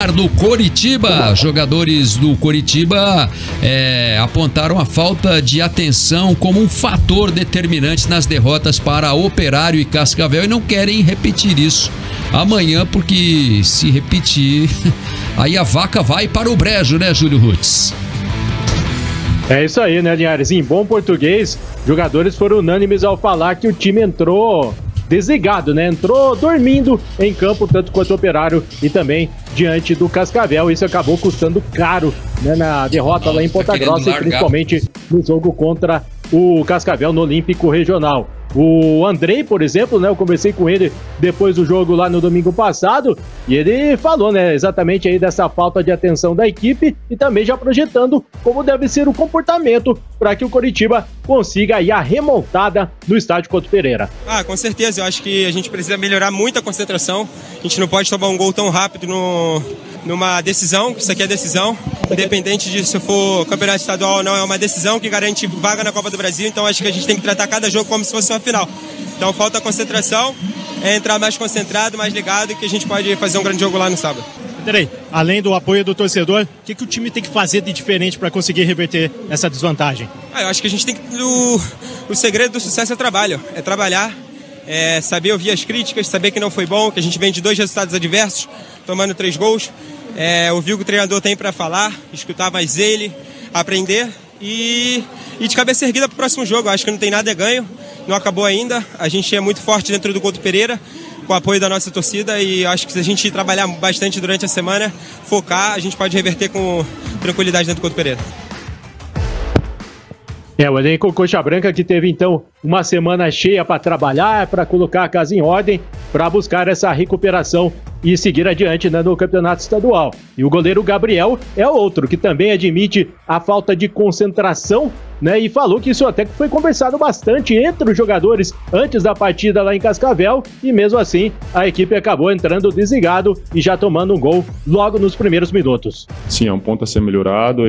placar do Coritiba. Jogadores do Coritiba apontaram a falta de atenção como um fator determinante nas derrotas para Operário e Cascavel e não querem repetir isso amanhã, porque se repetir, aí a vaca vai para o brejo, né, Júlio Rutz? É isso aí, né, Linhares? Em bom português, jogadores foram unânimes ao falar que o time entrou desligado, né? Entrou dormindo em campo, tanto quanto o Operário e também diante do Cascavel. Isso acabou custando caro, né, na derrota lá em Ponta Grossa e principalmente no jogo contra o Cascavel no Olímpico Regional. O Andrei, por exemplo, né, eu conversei com ele depois do jogo lá no domingo passado e ele falou, né, exatamente aí dessa falta de atenção da equipe e também já projetando como deve ser o comportamento para que o Coritiba consiga aí a remontada no estádio Couto Pereira. Com certeza, eu acho que a gente precisa melhorar muito a concentração. A gente não pode tomar um gol tão rápido numa decisão, isso aqui é decisão, independente de se for campeonato estadual ou não, é uma decisão que garante vaga na Copa do Brasil, então acho que a gente tem que tratar cada jogo como se fosse uma final. Então falta concentração, entrar mais concentrado, mais ligado, que a gente pode fazer um grande jogo lá no sábado. Peraí, além do apoio do torcedor, o que o time tem que fazer de diferente para conseguir reverter essa desvantagem? Eu acho que a gente tem que... O segredo do sucesso é trabalho, é trabalhar, saber ouvir as críticas, saber que não foi bom, que a gente vem de 2 resultados adversos, tomando 3 gols, ouvir o que o treinador tem para falar, escutar mais ele, aprender e de cabeça erguida para o próximo jogo. Acho que não tem nada ganho, não acabou ainda, a gente é muito forte dentro do Couto Pereira, com o apoio da nossa torcida, e acho que se a gente trabalhar bastante durante a semana, focar, a gente pode reverter com tranquilidade dentro do Couto Pereira. O elenco Coxa Branca que teve então uma semana cheia para trabalhar, para colocar a casa em ordem, para buscar essa recuperação e seguir adiante, né, no campeonato estadual. E o goleiro Gabriel é outro que também admite a falta de concentração, né, e falou que isso até foi conversado bastante entre os jogadores antes da partida lá em Cascavel e mesmo assim a equipe acabou entrando desligado e já tomando um gol logo nos primeiros minutos. Sim, é um ponto a ser melhorado.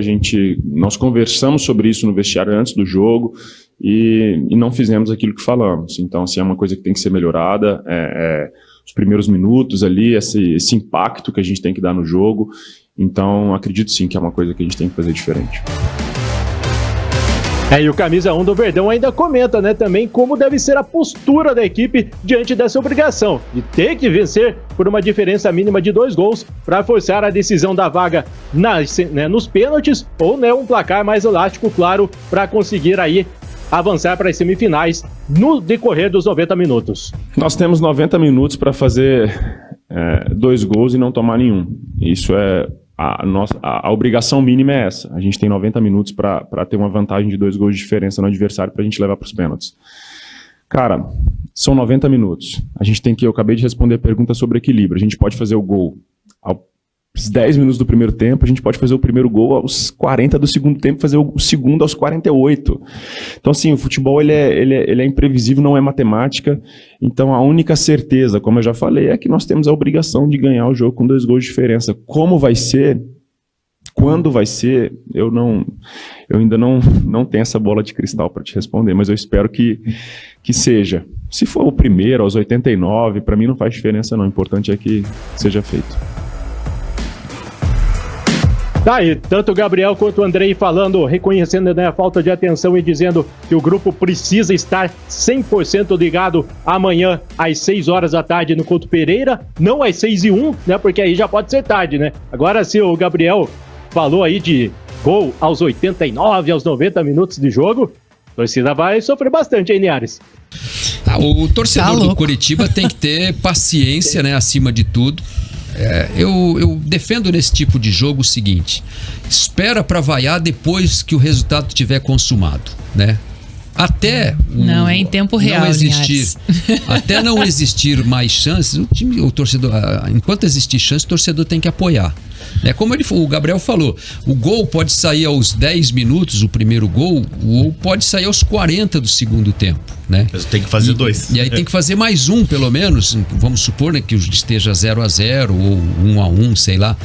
Nós conversamos sobre isso no vestiário antes do jogo e não fizemos aquilo que falamos. Então, assim, é uma coisa que tem que ser melhorada. Os primeiros minutos ali, esse impacto que a gente tem que dar no jogo. Então, acredito sim que é uma coisa que a gente tem que fazer diferente. E o camisa 1 do Verdão ainda comenta, né, também como deve ser a postura da equipe diante dessa obrigação de ter que vencer por uma diferença mínima de 2 gols para forçar a decisão da vaga nos pênaltis ou, né, um placar mais elástico, claro, para conseguir aí avançar para as semifinais no decorrer dos 90 minutos. Nós temos 90 minutos para fazer 2 gols e não tomar nenhum. Isso é... A obrigação mínima é essa. A gente tem 90 minutos para ter uma vantagem de 2 gols de diferença no adversário para a gente levar para os pênaltis. Cara, são 90 minutos. A gente tem que... Eu acabei de responder a pergunta sobre equilíbrio. A gente pode fazer o gol aos 10 minutos do primeiro tempo, a gente pode fazer o primeiro gol aos 40 do segundo tempo, fazer o segundo aos 48. Então, assim, o futebol ele é imprevisível, não é matemática. Então, a única certeza, como eu já falei, é que nós temos a obrigação de ganhar o jogo com 2 gols de diferença. Como vai ser, quando vai ser, eu ainda não tenho essa bola de cristal para te responder, mas eu espero que seja. Se for o primeiro, aos 89, para mim não faz diferença não. O importante é que seja feito. Tá aí, tanto o Gabriel quanto o Andrei falando, reconhecendo, né, a falta de atenção e dizendo que o grupo precisa estar 100% ligado amanhã às 6 horas da tarde no Couto Pereira, não às 6h01, né, porque aí já pode ser tarde, né? Agora, se o Gabriel falou aí de gol aos 89, aos 90 minutos de jogo, a torcida vai sofrer bastante, hein, Linhares? O torcedor do Coritiba tem que ter paciência, né, acima de tudo. Eu defendo nesse tipo de jogo o seguinte: espera para vaiar depois que o resultado tiver consumado, né? Não é em tempo real, até não existir mais chances, o torcedor, enquanto existir chance, o torcedor tem que apoiar. Como o Gabriel falou, o gol pode sair aos 10 minutos, o primeiro gol, ou pode sair aos 40 do segundo tempo, né? Mas tem que fazer 2. E aí tem que fazer mais um, pelo menos. Vamos supor, né, que esteja 0-0 ou 1-1, sei lá.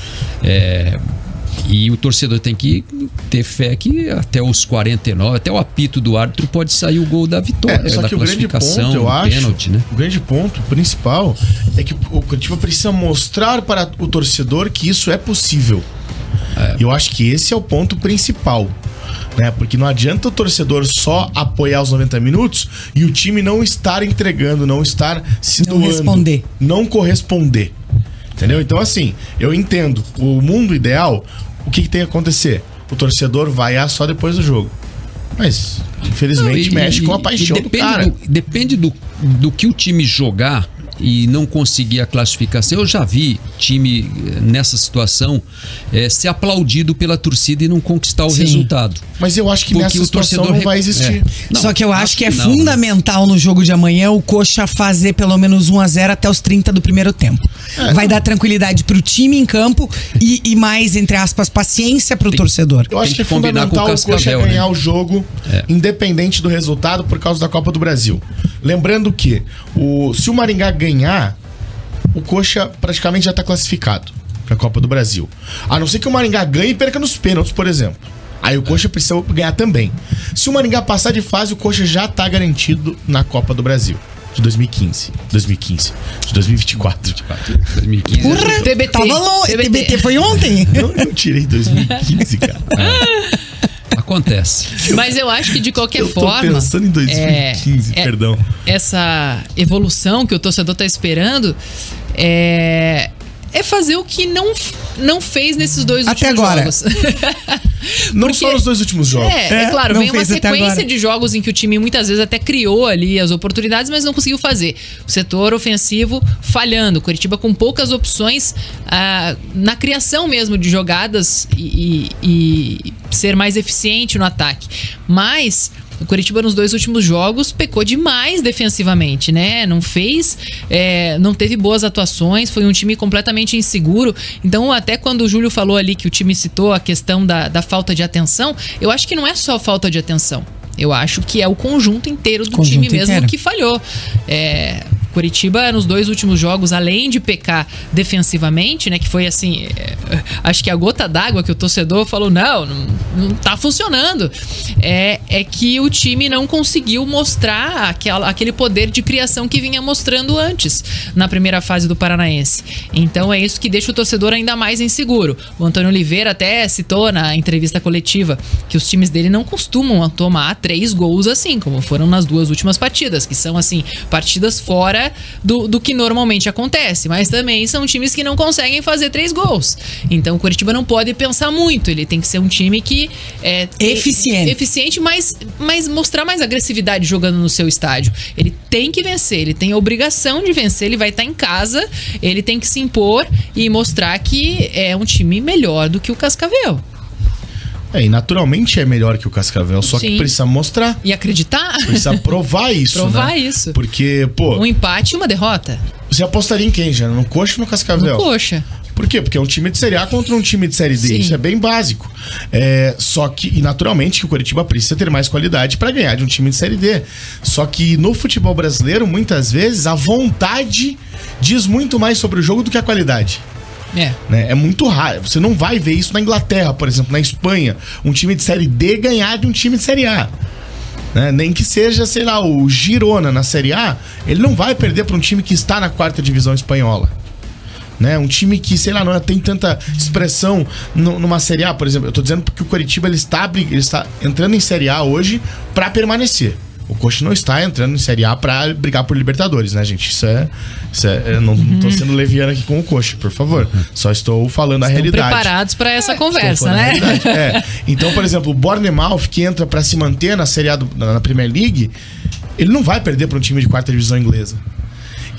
E o torcedor tem que ter fé que até os 49, até o apito do árbitro pode sair o gol da vitória, só da que o grande ponto, eu acho, pênalti, né? o grande ponto principal é que o Curitiba precisa mostrar para o torcedor que isso é possível. Eu acho que esse é o ponto principal. Né? Porque não adianta o torcedor só apoiar os 90 minutos e o time não estar entregando, não estar se doando, não corresponder. Entendeu? Então, assim, eu entendo. O mundo ideal, o que tem que acontecer? O torcedor vaiar só depois do jogo. Mas, infelizmente, mexe com a paixão do cara. Depende do que o time jogar e não conseguir a classificação. Eu já vi time nessa situação ser aplaudido pela torcida e não conquistar o resultado. Mas eu acho que nessa situação não vai existir. Não, só que eu acho que é fundamental no jogo de amanhã o Coxa fazer pelo menos 1-0 até os 30 do primeiro tempo. Vai dar tranquilidade pro time em campo e mais, entre aspas, paciência pro torcedor. Eu acho que é fundamental o Coxa ganhar o jogo, independente do resultado, por causa da Copa do Brasil. Lembrando que se o Maringá ganhar, o Coxa praticamente já está classificado para a Copa do Brasil. A não ser que o Maringá ganhe e perca nos pênaltis, por exemplo. Aí o Coxa precisa ganhar também. Se o Maringá passar de fase, o Coxa já está garantido na Copa do Brasil. De 2015. De 2024. 2015. Porra, TBT. Tava longe. TBT foi ontem. Eu tirei 2015, cara. Acontece. Mas eu acho que de qualquer forma... Eu tô pensando em 2015, perdão. Essa evolução que o torcedor tá esperando é fazer o que não fez nesses dois últimos jogos. Não só nos dois últimos jogos. É claro, vem uma sequência de jogos em que o time muitas vezes até criou ali as oportunidades, mas não conseguiu fazer. O setor ofensivo falhando, o Curitiba com poucas opções na criação mesmo de jogadas e ser mais eficiente no ataque. Mas o Curitiba nos dois últimos jogos pecou demais defensivamente, né? Não teve boas atuações, foi um time completamente inseguro. Então, até quando o Júlio falou ali que o time citou a questão da falta de atenção, eu acho que não é só falta de atenção. Eu acho que é o conjunto inteiro do time mesmo que falhou. Curitiba, nos dois últimos jogos, além de pecar defensivamente, né, que foi assim, acho que a gota d'água que o torcedor falou, não tá funcionando, é que o time não conseguiu mostrar aquele poder de criação que vinha mostrando antes, na primeira fase do Paranaense. Então é isso que deixa o torcedor ainda mais inseguro. O Antônio Oliveira até citou na entrevista coletiva que os times dele não costumam tomar 3 gols assim, como foram nas duas últimas partidas, que são assim, partidas fora do que normalmente acontece, mas também são times que não conseguem fazer 3 gols. Então o Curitiba não pode pensar muito, ele tem que ser um time que é eficiente, mas mostrar mais agressividade jogando no seu estádio. Ele tem que vencer, ele tem a obrigação de vencer, ele vai estar em casa, ele tem que se impor e mostrar que é um time melhor do que o Cascavel. E naturalmente é melhor que o Cascavel, só que precisa mostrar. E acreditar. Precisa provar isso, provar isso. Porque, um empate e uma derrota. Você apostaria em quem, já? No Coxa ou no Cascavel? No Coxa. Por quê? Porque é um time de Série A contra um time de Série D. Sim. Isso é bem básico. Só que, e naturalmente, que o Curitiba precisa ter mais qualidade para ganhar de um time de Série D. Só que no futebol brasileiro, muitas vezes, a vontade diz muito mais sobre o jogo do que a qualidade. É muito raro. Você não vai ver isso na Inglaterra, por exemplo, na Espanha. Um time de Série D ganhar de um time de Série A. Nem que seja, sei lá, o Girona na Série A, ele não vai perder para um time que está na 4ª divisão espanhola. Um time que, sei lá, não tem tanta expressão numa Série A, por exemplo. Eu tô dizendo porque o Curitiba ele está entrando em Série A hoje para permanecer. O Coxa não está entrando em Série A para brigar por Libertadores, né, gente? Não tô sendo leviano aqui com o Coxa, por favor. Só estou falando a realidade. Preparados para essa conversa, né? Então, por exemplo, o Bournemouth, que entra para se manter na Série A na Premier League, ele não vai perder para um time de 4ª divisão inglesa.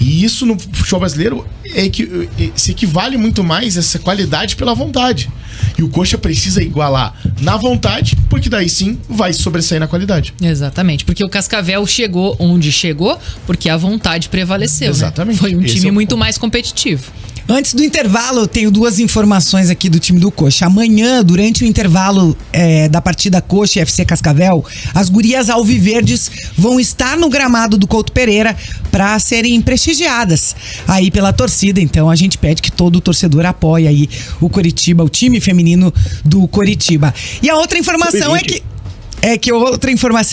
E isso no futebol brasileiro se equivale muito mais essa qualidade pela vontade. E o Coxa precisa igualar na vontade, porque daí sim vai sobressair na qualidade. Exatamente, porque o Cascavel chegou onde chegou, porque a vontade prevaleceu. Exatamente. Né? Foi um time muito mais competitivo. Antes do intervalo, eu tenho duas informações aqui do time do Coxa. Amanhã, durante o intervalo da partida Coxa e FC Cascavel, as gurias alviverdes vão estar no gramado do Couto Pereira para serem prestigiadas aí pela torcida. Então a gente pede que todo torcedor apoie aí o Coritiba, o time feminino do Coritiba. E a outra informação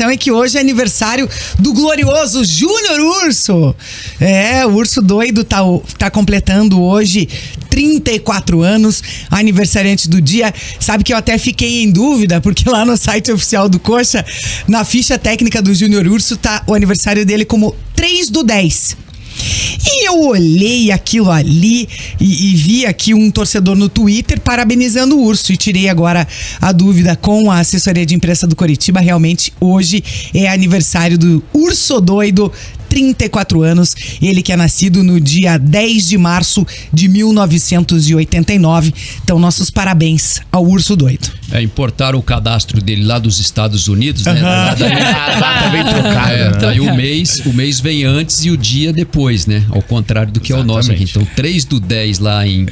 é que hoje é aniversário do glorioso Júnior Urso. O Urso Doido tá completando hoje 34 anos, aniversariante do dia. Sabe que eu até fiquei em dúvida, porque lá no site oficial do Coxa, na ficha técnica do Júnior Urso, tá o aniversário dele como 3/10. E eu olhei aquilo ali e vi aqui um torcedor no Twitter parabenizando o Urso, e tirei agora a dúvida com a assessoria de imprensa do Coritiba. Realmente hoje é aniversário do Urso Doido, 34 anos, ele que é nascido no dia 10 de março de 1989. Então, nossos parabéns ao Urso Doido. Importaram o cadastro dele lá dos Estados Unidos, né? Tá bem trocado. Daí o mês vem antes e o dia depois, né? Ao contrário do que é o nosso aqui. Então, 3/10 lá em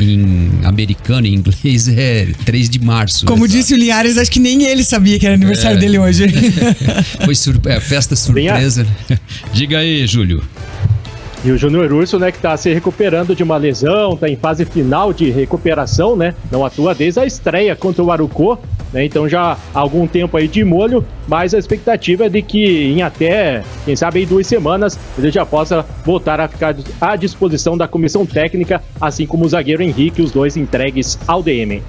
americano, em inglês, é 3 de março. Como disse o Linhares, acho que nem ele sabia que era aniversário dele hoje. Foi festa surpresa. Diga aí, Júlio. E o Júnior Urso, né, que tá se recuperando de uma lesão, tá em fase final de recuperação, né? Não atua desde a estreia contra o Arucó, né? Então já há algum tempo aí de molho, mas a expectativa é de que em até, quem sabe, em 2 semanas, ele já possa voltar a ficar à disposição da comissão técnica, assim como o zagueiro Henrique, os dois entregues ao DM.